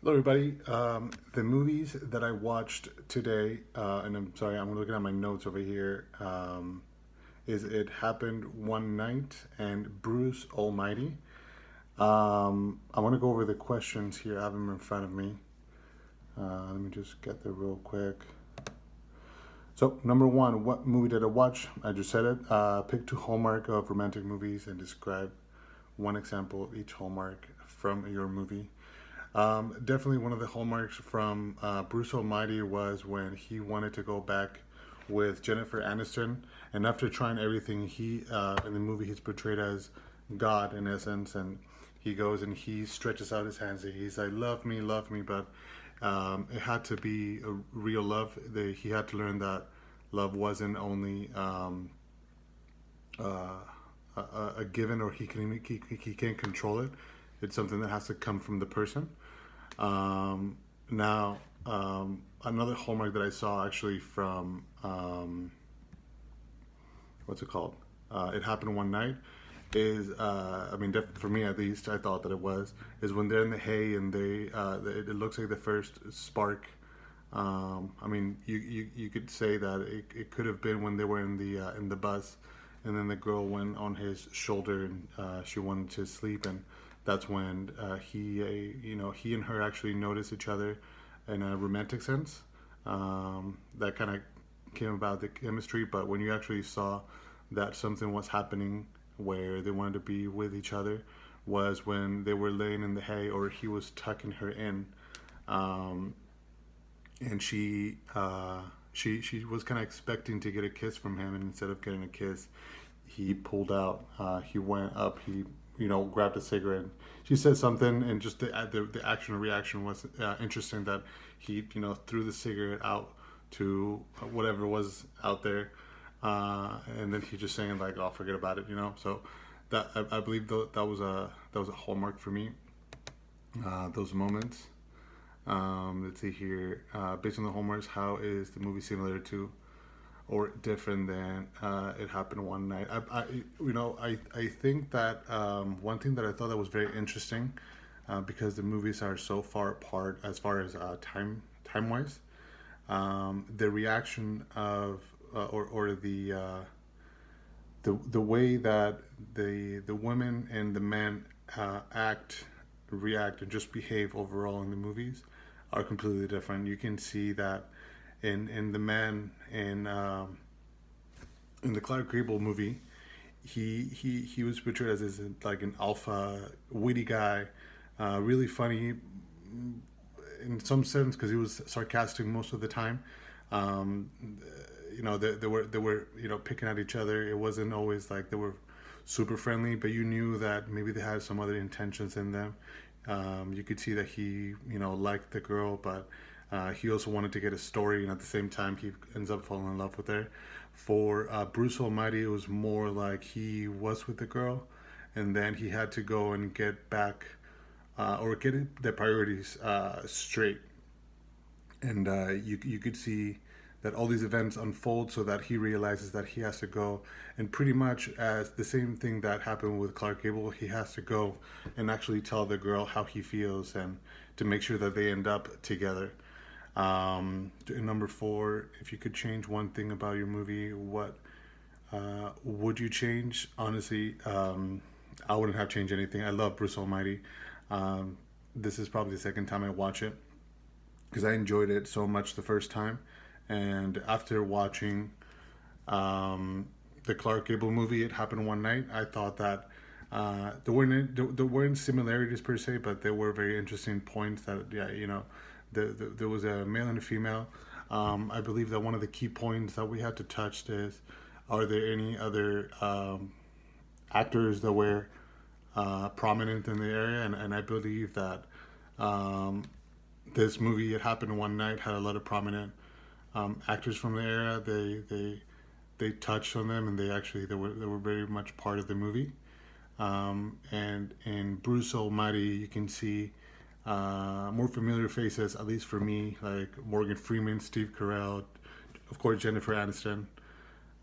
Hello, everybody. The movies that I watched today, and I'm sorry, I'm looking at my notes over here, is It Happened One Night and Bruce Almighty. I want to go over the questions here. I have them in front of me. Let me just get there real quick. So, number one, what movie did I watch? I just said it. Pick two hallmark of romantic movies and describe one example of each hallmark from your movie. Definitely one of the hallmarks from Bruce Almighty was when he wanted to go back with Jennifer Aniston, and after trying everything, he in the movie he's portrayed as God in essence, and he goes and he stretches out his hands and he's like, love me," but it had to be a real love. He had to learn that love wasn't only a given, or he can't control it. It's something that has to come from the person. Now, another hallmark that I saw actually from what's it called? It Happened One Night is I mean, for me at least, I thought that it was is when they're in the hay and it looks like the first spark. I mean, you could say that it could have been when they were in the bus, and then the girl went on his shoulder and she wanted to sleep, and that's when he and her actually noticed each other in a romantic sense. That kind of came about the chemistry, but when you actually saw that something was happening where they wanted to be with each other was when they were laying in the hay, or he was tucking her in, and she was kind of expecting to get a kiss from him, and instead of getting a kiss, he pulled out. He went up. He grabbed a cigarette. She said something, and just the action and reaction was interesting. That he threw the cigarette out to whatever was out there, and then he just saying like, "Oh, forget about it," So that I believe that was a hallmark for me. Those moments. Let's see here. Based on the hallmarks, how is the movie similar to or different than It Happened One Night? I think that one thing that I thought that was very interesting, because the movies are so far apart as far as time wise, the reaction of or the way that the women and the men react, and just behave overall in the movies are completely different. You can see that in the man in the Clark Gable movie, he was portrayed as this, like an alpha, witty guy, really funny in some sense because he was sarcastic most of the time. Um, they were picking at each other. It wasn't always like they were super friendly, but you knew that maybe they had some other intentions in them. You could see that he liked the girl, but he also wanted to get a story, and at the same time, he ends up falling in love with her. For Bruce Almighty, it was more like he was with the girl, and then he had to go and get back or get the priorities straight. And you could see that all these events unfold so that he realizes that he has to go, and pretty much as the same thing that happened with Clark Gable, he has to go and actually tell the girl how he feels, and to make sure that they end up together. Number four, if you could change one thing about your movie, what would you change? Honestly, I wouldn't have changed anything. I love Bruce Almighty. This is probably the second time I watch it because I enjoyed it so much the first time, and after watching the Clark Gable movie, It Happened One Night, I thought that there weren't similarities per se, but there were very interesting points that there was a male and a female. I believe that one of the key points that we had to touch is, are there any other actors that were prominent in the area? And I believe that this movie, It Happened One Night, had a lot of prominent actors from the area. They touched on them, and they were very much part of the movie. And in Bruce Almighty, you can see more familiar faces, at least for me, like Morgan Freeman, Steve Carell, of course Jennifer Aniston.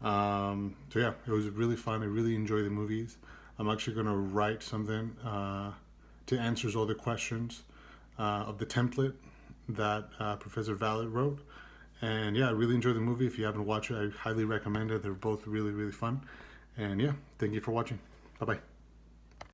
So yeah, it was really fun. I really enjoy the movies. I'm actually gonna write something to answers all the questions of the template that Professor Vallet wrote. And yeah, I really enjoyed the movie. If you haven't watched it, I highly recommend it. They're both really, really fun. And yeah, thank you for watching. Bye bye.